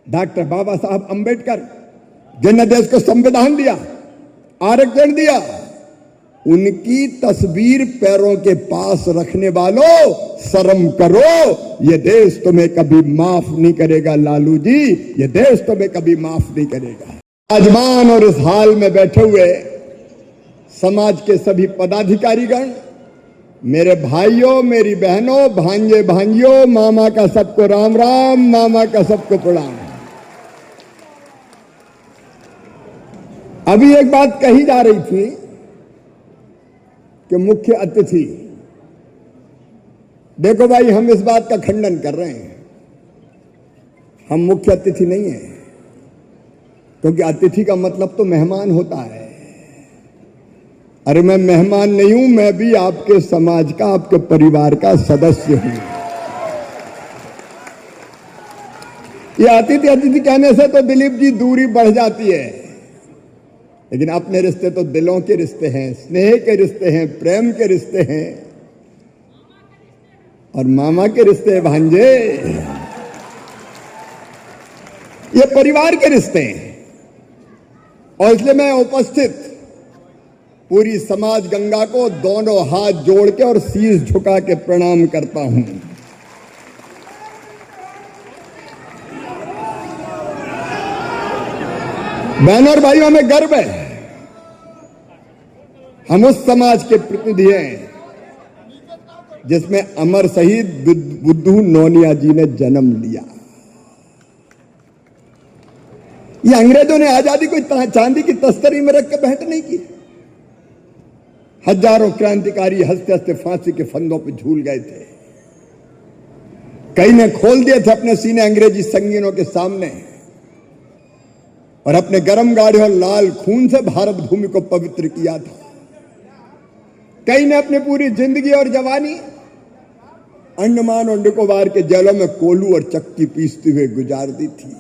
Doctor बाबा साहब अंबेडकर जिन्होंने देश को संविधान दिया, आरक्षण दिया, उनकी तस्वीर पैरों के पास रखने वालों, शर्म करो। ये देश तुम्हें कभी माफ नहीं करेगा लालू जी, ये देश तुम्हें कभी माफ नहीं करेगा। आजमान और इस हाल में बैठे हुए समाज के सभी पदाधिकारीगण, मेरे भाइयों, मेरी बहनों, भांजे भांजियों, मामा का सबको राम राम, मामा का सबको प्रणाम। अभी एक बात कही जा रही थी कि मुख्य अतिथि, देखो भाई, हम इस बात का खंडन कर रहे हैं, हम मुख्य अतिथि नहीं हैं, क्योंकि अतिथि का मतलब तो मेहमान होता है। अरे मैं मेहमान नहीं हूं, मैं भी आपके समाज का, आपके परिवार का सदस्य हूं। ये अतिथि अतिथि कहने से तो दिलीप जी दूरी बढ़ जाती है, लेकिन अपने रिश्ते तो दिलों के रिश्ते हैं, स्नेह के रिश्ते हैं, प्रेम के रिश्ते हैं और मामा के रिश्ते हैं भांजे, ये परिवार के रिश्ते हैं। और इसलिए मैं उपस्थित पूरी समाज गंगा को दोनों हाथ जोड़ के और शीश झुका के प्रणाम करता हूं। बहनों और भाइयों, हमें गर्व है, हम उस समाज के प्रतिनिधि हैं जिसमें अमर शहीद बुद्धू नोनिया जी ने जन्म लिया। ये अंग्रेजों ने आजादी को चांदी की तस्तरी में रख के भेंट नहीं की। हजारों क्रांतिकारी हंसते हंसते फांसी के फंदों पर झूल गए थे, कई ने खोल दिए थे अपने सीने अंग्रेजी संगीनों के सामने और अपने गर्म गाढ़े और लाल खून से भारत भूमि को पवित्र किया था। कई ने अपनी पूरी जिंदगी और जवानी अंडमान और निकोबार के जेलों में कोलू और चक्की पीसते हुए गुजार दी थी,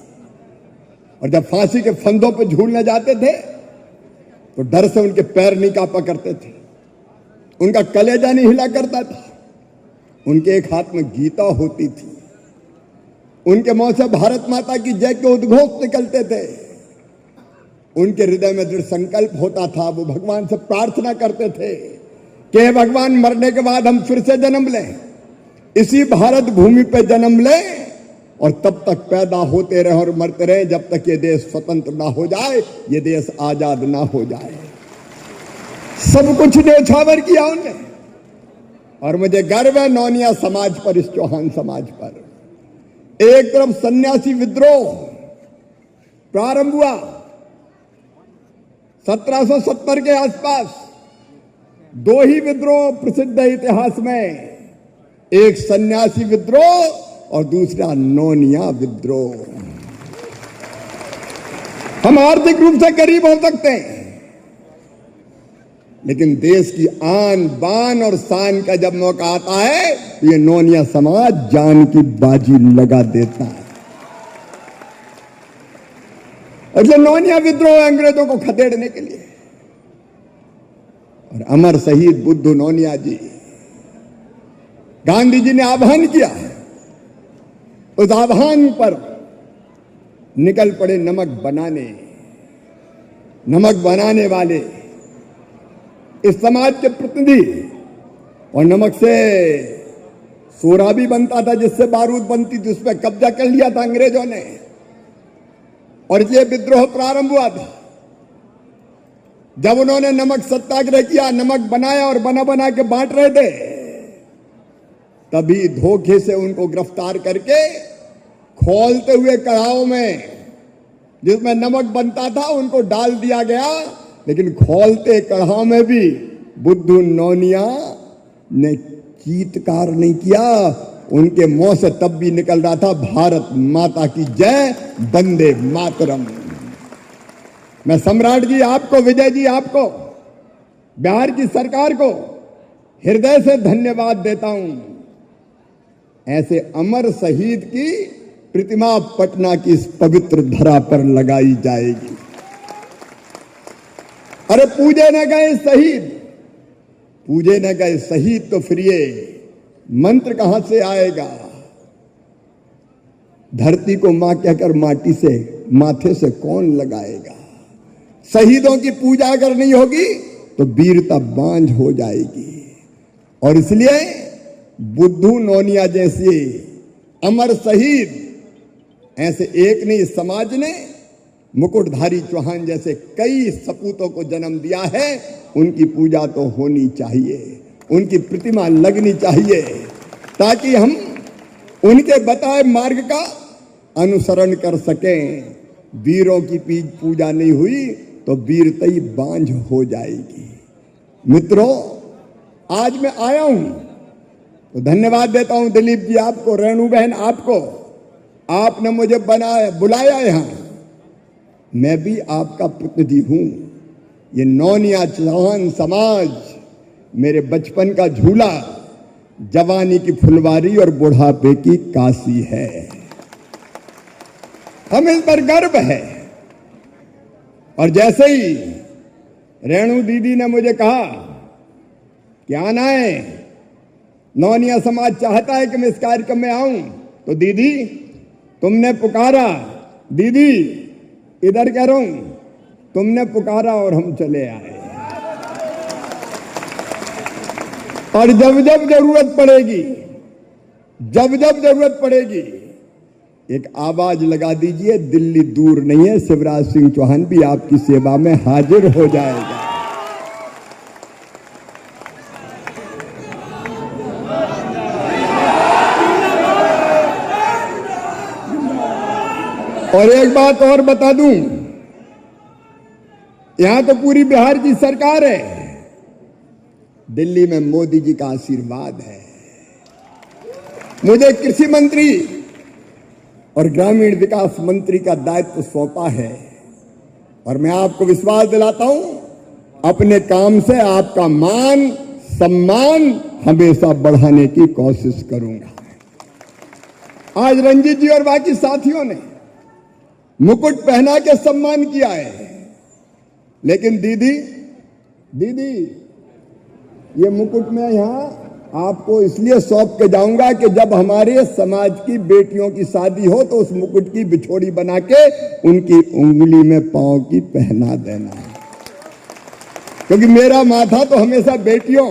और जब फांसी के फंदों पर झूलने जाते थे तो डर से उनके पैर नहीं कांपा करते थे, उनका कलेजा नहीं हिला करता था, उनके एक हाथ में गीता होती थी, उनके मुंह से भारत माता की जय के उद्घोष निकलते थे, उनके हृदय में दृढ़ संकल्प होता था, वो भगवान से प्रार्थना करते थे कि हे भगवान, मरने के बाद हम फिर से जन्म लें, इसी भारत भूमि पे जन्म लें और तब तक पैदा होते रहे और मरते रहे जब तक ये देश स्वतंत्र ना हो जाए, ये देश आजाद ना हो जाए। सब कुछ न्यौछावर किया उन्होंने, और मुझे गर्व है नौनिया समाज पर, इस चौहान समाज पर। एक तरफ सन्यासी विद्रोह प्रारंभ हुआ 1770 के आसपास, दो ही विद्रोह प्रसिद्ध है इतिहास में, एक सन्यासी विद्रोह और दूसरा नौनिया विद्रोह। हम आर्थिक रूप से करीब हो सकते हैं, लेकिन देश की आन बान और शान का जब मौका आता है तो ये नौनिया समाज जान की बाजी लगा देता है। इसलिए नौनिया विद्रोह अंग्रेजों को खदेड़ने के लिए, और अमर शहीद बुद्धू नौनिया जी, गांधी जी ने आह्वान किया, उस आह्वान पर निकल पड़े नमक बनाने वाले इस समाज के प्रतिनिधि। और नमक से सोरा भी बनता था, जिससे बारूद बनती थी, उस पर कब्जा कर लिया था अंग्रेजों ने, और ये विद्रोह प्रारंभ हुआ था। जब उन्होंने नमक सत्याग्रह किया, नमक बनाया और बना के बांट रहे थे, तभी धोखे से उनको गिरफ्तार करके खोलते हुए कढ़ाओं में जिसमें नमक बनता था उनको डाल दिया गया, लेकिन खोलते कढ़ाओं में भी बुद्धू नौनिया ने चीत्कार नहीं किया, उनके मुंह से तब भी निकल रहा था भारत माता की जय, वंदे मातरम। मैं सम्राट जी आपको, विजय जी आपको, बिहार की सरकार को हृदय से धन्यवाद देता हूं। ऐसे अमर शहीद की प्रतिमा पटना की इस पवित्र धरा पर लगाई जाएगी। अरे पूजे न गए शहीद तो फिर ये मंत्र कहां से आएगा? धरती को मां कहकर माटी से माथे से कौन लगाएगा। शहीदों की पूजा अगर नहीं होगी तो वीरता बांझ हो जाएगी। और इसलिए बुद्धू नोनिया जैसे अमर शहीद ऐसे एक नहीं, समाज ने मुकुटधारी चौहान जैसे कई सपूतों को जन्म दिया है। उनकी पूजा तो होनी चाहिए, उनकी प्रतिमा लगनी चाहिए, ताकि हम उनके बताए मार्ग का अनुसरण कर सकें। वीरों की पूजा नहीं हुई तो वीरता ही बांझ हो जाएगी। मित्रों, आज मैं आया हूं तो धन्यवाद देता हूं दिलीप जी आपको, रेणु बहन आपको, आपने मुझे बुलाया यहां। मैं भी आपका प्रतिनिधि हूं। ये नौनिया चौहान समाज मेरे बचपन का झूला, जवानी की फुलवारी और बुढ़ापे की काशी है। हमें इस पर गर्व है। और जैसे ही रेणु दीदी ने मुझे कहा कि आना है, नौनिया समाज चाहता है कि मैं इस कार्यक्रम में आऊं, तो दीदी तुमने पुकारा, दीदी इधर कह रहा हूं, तुमने पुकारा और हम चले आए। और जब जब जरूरत पड़ेगी, जब जब जरूरत पड़ेगी, एक आवाज लगा दीजिए, दिल्ली दूर नहीं है, शिवराज सिंह चौहान भी आपकी सेवा में हाजिर हो जाएगा। और एक बात और बता दूं, यहां तो पूरी बिहार की सरकार है, दिल्ली में मोदी जी का आशीर्वाद है। मुझे कृषि मंत्री और ग्रामीण विकास मंत्री का दायित्व सौंपा है। और मैं आपको विश्वास दिलाता हूं, अपने काम से आपका मान सम्मान हमेशा बढ़ाने की कोशिश करूंगा। आज रंजीत जी और बाकी साथियों ने मुकुट पहना के सम्मान किया है, लेकिन दीदी ये मुकुट मैं यहां आपको इसलिए सौंप के जाऊंगा कि जब हमारे समाज की बेटियों की शादी हो तो उस मुकुट की बिछोड़ी बना के उनकी उंगली में पांव की पहना देना है। क्योंकि मेरा माथा तो हमेशा बेटियों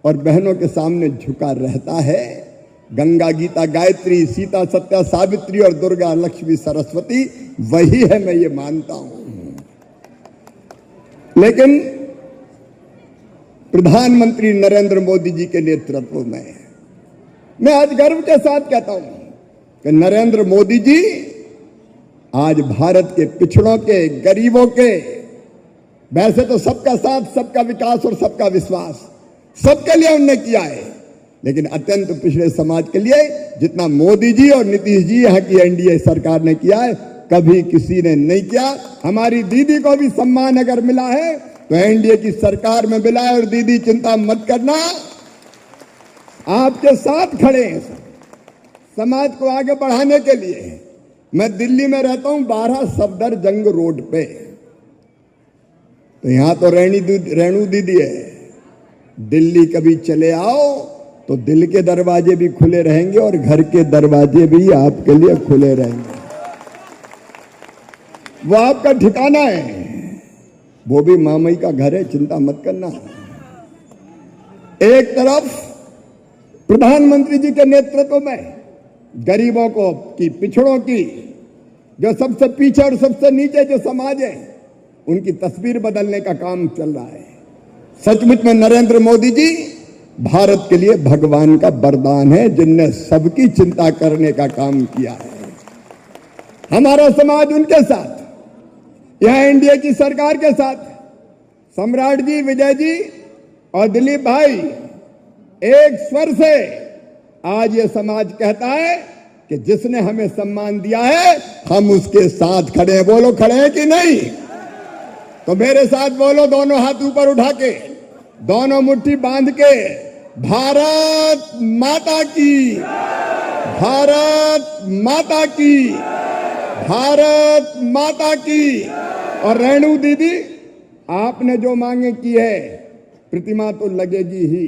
और बहनों के सामने झुका रहता है। गंगा, गीता, गायत्री, सीता, सत्या, सावित्री और दुर्गा, लक्ष्मी, सरस्वती वही है, मैं ये मानता हूं। लेकिन प्रधानमंत्री नरेंद्र मोदी जी के नेतृत्व में मैं आज गर्व के साथ कहता हूं कि नरेंद्र मोदी जी आज भारत के पिछड़ों के, गरीबों के, वैसे तो सबका साथ, सबका विकास और सबका विश्वास सबके लिए उन्होंने किया है, लेकिन अत्यंत पिछड़े समाज के लिए जितना मोदी जी और नीतीश जी यहाँ की एनडीए सरकार ने किया है, कभी किसी ने नहीं किया। हमारी दीदी को भी सम्मान अगर मिला है तो एनडीए की सरकार में मिला है। और दीदी चिंता मत करना, आपके साथ खड़े हैं समाज को आगे बढ़ाने के लिए। मैं दिल्ली में रहता हूं, 12 सफदरजंग रोड पे, तो यहां तो रेणु दीदी है। दिल्ली कभी चले आओ तो दिल के दरवाजे भी खुले रहेंगे और घर के दरवाजे भी आपके लिए खुले रहेंगे। वो आपका ठिकाना है, वो भी मामई का घर है, चिंता मत करना। एक तरफ प्रधानमंत्री जी के नेतृत्व में गरीबों को की, पिछड़ों की, जो सबसे पीछे और सबसे नीचे जो समाज है, उनकी तस्वीर बदलने का काम चल रहा है। सचमुच में नरेंद्र मोदी जी भारत के लिए भगवान का वरदान है, जिनने सबकी चिंता करने का काम किया है। हमारा समाज उनके साथ, यहां एनडीए की सरकार के साथ, सम्राट जी, विजय जी और दिलीप भाई एक स्वर से आज ये समाज कहता है कि जिसने हमें सम्मान दिया है हम उसके साथ खड़े हैं। बोलो, खड़े हैं कि नहीं? तो मेरे साथ बोलो, दोनों हाथ ऊपर उठा के, दोनों मुट्ठी बांध के, भारत माता की, भारत माता की, भारत माता की। और रेणु दीदी, आपने जो मांगे की है, प्रतिमा तो लगेगी ही,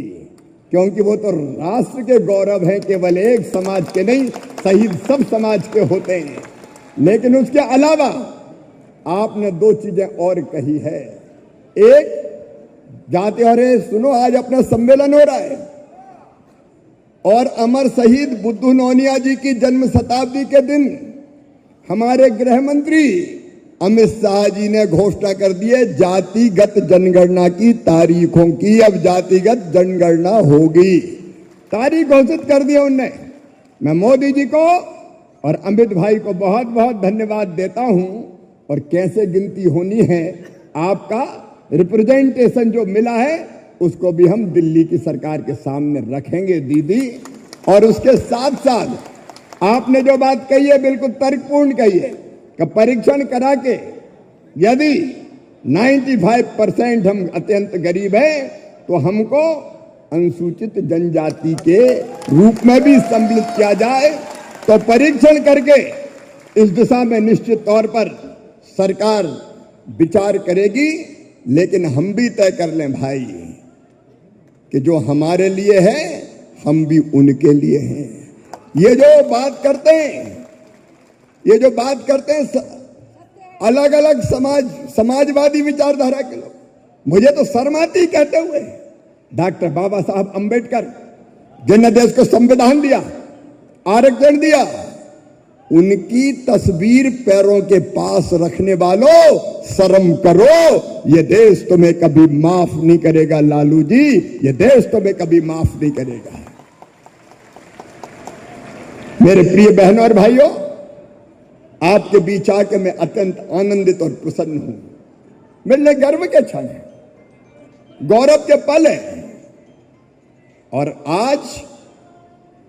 क्योंकि वो तो राष्ट्र के गौरव हैं, केवल एक समाज के नहीं, शहीद सब समाज के होते हैं। लेकिन उसके अलावा आपने दो चीजें और कही है। एक, जाते अरे सुनो, आज अपना सम्मेलन हो रहा है और अमर शहीद बुद्धू नौनिया जी की जन्म शताब्दी के दिन हमारे गृह मंत्री अमित शाह जी ने घोषणा कर दी है जातिगत जनगणना की तारीखों की। अब जातिगत जनगणना होगी, तारीख घोषित कर दिया उनने। मैं मोदी जी को और अमित भाई को बहुत बहुत धन्यवाद देता हूं। और कैसे गिनती होनी है, आपका रिप्रेजेंटेशन जो मिला है उसको भी हम दिल्ली की सरकार के सामने रखेंगे दीदी। और उसके साथ साथ आपने जो बात कही है बिल्कुल तर्कपूर्ण कही है कि परीक्षण करा के यदि 95% हम अत्यंत गरीब हैं तो हमको अनुसूचित जनजाति के रूप में भी सम्मिलित किया जाए। तो परीक्षण करके इस दिशा में निश्चित तौर पर सरकार विचार करेगी। लेकिन हम भी तय कर लें भाई कि जो हमारे लिए है हम भी उनके लिए हैं। ये जो बात करते हैं अलग अलग समाजवादी विचारधारा के लोग, मुझे तो शर्म आती कहते हुए। डॉक्टर बाबा साहब अंबेडकर जिन्होंने देश को संविधान दिया, आरक्षण दिया, उनकी तस्वीर पैरों के पास रखने वालों शर्म करो। ये देश तुम्हें कभी माफ नहीं करेगा लालू जी, ये देश तुम्हें कभी माफ नहीं करेगा। मेरे प्रिय बहनों और भाइयों, आपके बीच आके मैं अत्यंत आनंदित और प्रसन्न हूं। मेरे लिए गर्व के क्षण है, गौरव के पल है। और आज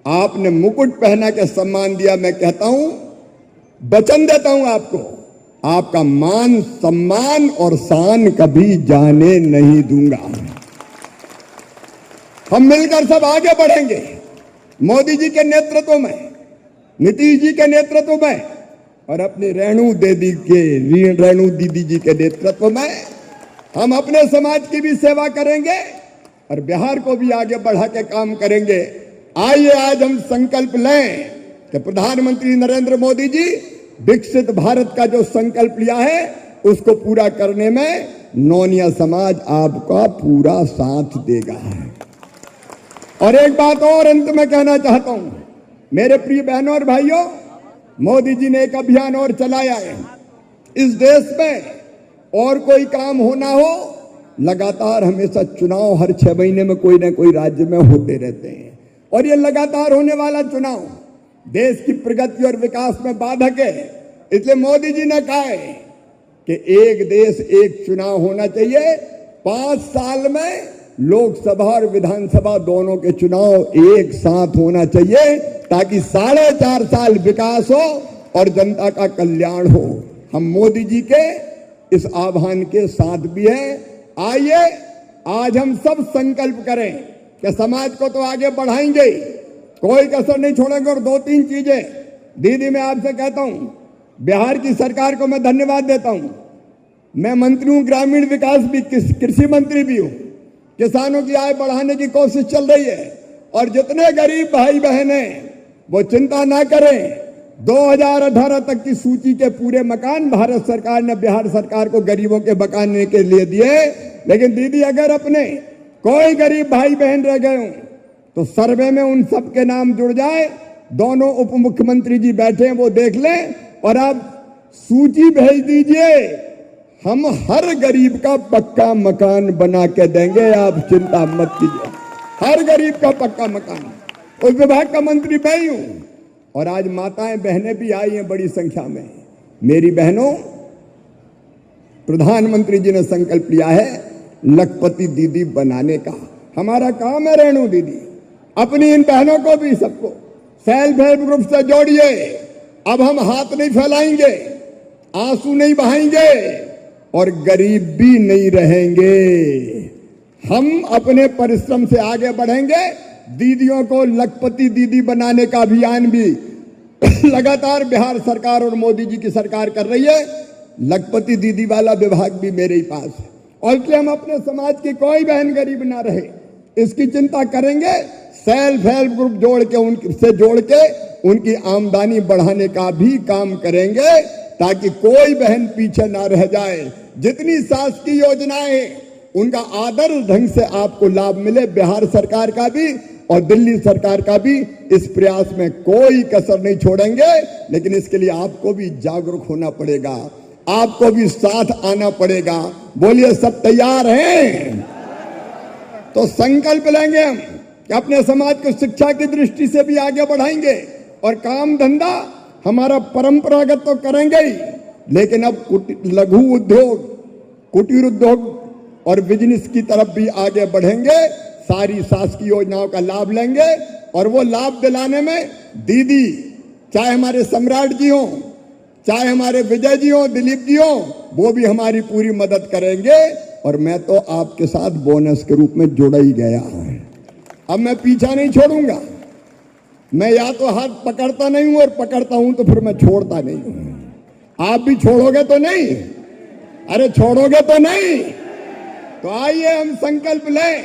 आपने मुकुट पहना के सम्मान दिया। मैं कहता हूं, वचन देता हूं आपको, आपका मान सम्मान और शान कभी जाने नहीं दूंगा। हम मिलकर सब आगे बढ़ेंगे, मोदी जी के नेतृत्व में, नीतीश जी के नेतृत्व में और अपनी रेणु दीदी जी के नेतृत्व में हम अपने समाज की भी सेवा करेंगे और बिहार को भी आगे बढ़ा के काम करेंगे। आइए आज हम संकल्प लें कि प्रधानमंत्री नरेंद्र मोदी जी विकसित भारत का जो संकल्प लिया है उसको पूरा करने में नौनिया समाज आपका पूरा साथ देगा। और एक बात और अंत में कहना चाहता हूं, मेरे प्रिय बहनों और भाइयों, मोदी जी ने एक अभियान और चलाया है। इस देश में और कोई काम होना हो, लगातार हमेशा चुनाव हर 6 महीने में कोई ना कोई राज्य में होते रहते हैं और ये लगातार होने वाला चुनाव देश की प्रगति और विकास में बाधक है। इसलिए मोदी जी ने कहा है कि एक देश एक चुनाव होना चाहिए। 5 साल में लोकसभा और विधानसभा दोनों के चुनाव एक साथ होना चाहिए ताकि 4.5 साल विकास हो और जनता का कल्याण हो। हम मोदी जी के इस आह्वान के साथ भी हैं। आइए आज हम सब संकल्प करें कि समाज को तो आगे बढ़ाएंगे, कोई कसर नहीं छोड़ेंगे। और 2-3 चीजें दीदी मैं आपसे कहता हूं, बिहार की सरकार को मैं धन्यवाद देता हूं। मैं मंत्री हूं ग्रामीण विकास भी, कृषि मंत्री भी हूं। किसानों की आय बढ़ाने की कोशिश चल रही है और जितने गरीब भाई बहन हैं वो चिंता ना करें। 2018 तक की सूची के पूरे मकान भारत सरकार ने बिहार सरकार को गरीबों के बकाने के लिए दिए। लेकिन दीदी अगर अपने कोई गरीब भाई बहन रह गए हों तो सर्वे में उन सब के नाम जुड़ जाए। दोनों उप मुख्यमंत्री जी बैठे हैं, वो देख लें और आप सूची भेज दीजिए। हम हर गरीब का पक्का मकान बना के देंगे, आप चिंता मत कीजिए। हर गरीब का पक्का मकान। उस विभाग का मंत्री मैं ही हूं। और आज माताएं बहनें भी आई हैं बड़ी संख्या में। मेरी बहनों, प्रधानमंत्री जी ने संकल्प लिया है लखपति दीदी बनाने का। हमारा काम है रेणु दीदी, अपनी इन बहनों को भी सबको सेल्फ हेल्प ग्रुप से जोड़िए। अब हम हाथ नहीं फैलाएंगे, आंसू नहीं बहाएंगे और गरीब भी नहीं रहेंगे। हम अपने परिश्रम से आगे बढ़ेंगे। दीदियों को लखपति दीदी बनाने का अभियान भी लगातार बिहार सरकार और मोदी जी की सरकार कर रही है। लखपति दीदी वाला विभाग भी मेरे ही पास है और इसलिए हम अपने समाज की कोई बहन गरीब ना रहे, इसकी चिंता करेंगे। सेल्फ हेल्प ग्रुप जोड़ के उनकी आमदनी बढ़ाने का भी काम करेंगे, ताकि कोई बहन पीछे ना रह जाए। जितनी शासकीय योजनाएं उनका आदर्श ढंग से आपको लाभ मिले, बिहार सरकार का भी और दिल्ली सरकार का भी, इस प्रयास में कोई कसर नहीं छोड़ेंगे। लेकिन इसके लिए आपको भी जागरूक होना पड़ेगा, आपको भी साथ आना पड़ेगा। बोलिए, सब तैयार हैं? तो संकल्प लेंगे हम कि अपने समाज को शिक्षा की दृष्टि से भी आगे बढ़ाएंगे, और काम धंधा हमारा परंपरागत तो करेंगे ही, लेकिन अब लघु उद्योग, कुटीर उद्योग और बिजनेस की तरफ भी आगे बढ़ेंगे। सारी शासकीय योजनाओं का लाभ लेंगे, और वो लाभ दिलाने में दीदी, चाहे हमारे सम्राट जी हो, चाहे हमारे विजय जी हो, दिलीप जी हो, वो भी हमारी पूरी मदद करेंगे। और मैं तो आपके साथ बोनस के रूप में जुड़ा ही गया हूं। अब मैं पीछा नहीं छोड़ूंगा। मैं या तो हाथ पकड़ता नहीं हूं, और पकड़ता हूं तो फिर मैं छोड़ता नहीं हूं। आप भी छोड़ोगे तो नहीं? अरे छोड़ोगे तो नहीं? तो आइए हम संकल्प लें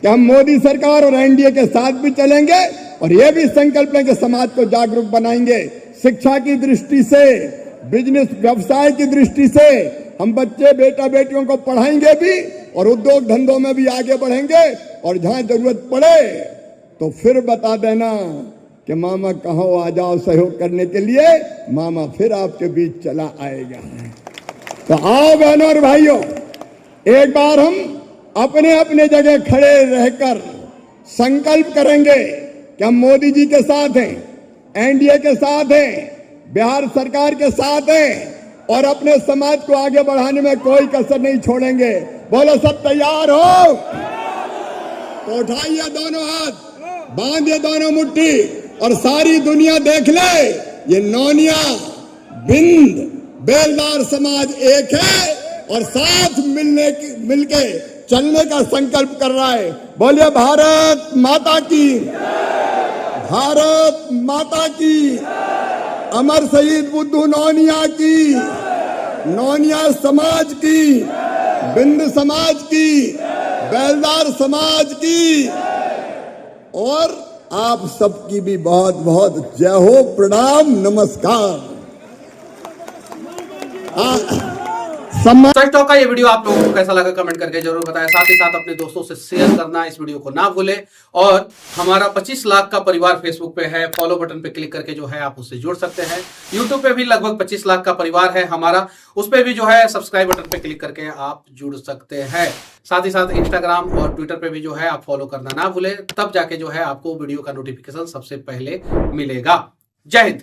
कि हम मोदी सरकार और एनडीए के साथ भी चलेंगे, और यह भी संकल्प लें कि समाज को जागरूक बनाएंगे। शिक्षा की दृष्टि से, बिजनेस व्यवसाय की दृष्टि से हम बच्चे बेटा बेटियों को पढ़ाएंगे भी, और उद्योग धंधों में भी आगे बढ़ेंगे। और जहां जरूरत पड़े तो फिर बता देना कि मामा कहो, आ जाओ सहयोग करने के लिए। मामा फिर आपके बीच चला आएगा। तो आओ बहनों और भाइयों, एक बार हम अपने अपने जगह खड़े रहकर संकल्प करेंगे कि हम मोदी जी के साथ हैं, एनडीए के साथ हैं, बिहार सरकार के साथ हैं, और अपने समाज को आगे बढ़ाने में कोई कसर नहीं छोड़ेंगे। बोलो, सब तैयार हो? तो उठाइए दोनों हाथ, बांधिए दोनों मुट्ठी, और सारी दुनिया देख ले, ये नौनिया, बिंद, बेलदार समाज एक है, और साथ मिलके चलने का संकल्प कर रहा है। बोलिए, भारत माता की, भारत माता की, अमर शहीद बुद्धू नौनिया की, नौनिया समाज की, बिंद समाज की, बेलदार समाज की, और आप सबकी भी बहुत बहुत जय हो, प्रणाम, नमस्कार। टॉक का ये वीडियो आप लोगों को कैसा लगा कमेंट करके जरूर बताएं। साथ ही साथ अपने दोस्तों से शेयर करना इस वीडियो को ना भूलें। और हमारा 25 लाख का परिवार फेसबुक पे है, फॉलो बटन पे क्लिक करके जो है आप उससे जुड़ सकते हैं। यूट्यूब पे भी लगभग 25 लाख का परिवार है हमारा, उस पे भी जो है सब्सक्राइब बटन पे क्लिक करके आप जुड़ सकते हैं। साथ ही साथ इंस्टाग्राम और ट्विटर पे भी जो है आप फॉलो करना ना भूलें, तब जाके जो है आपको वीडियो का नोटिफिकेशन सबसे पहले मिलेगा। जय हिंद।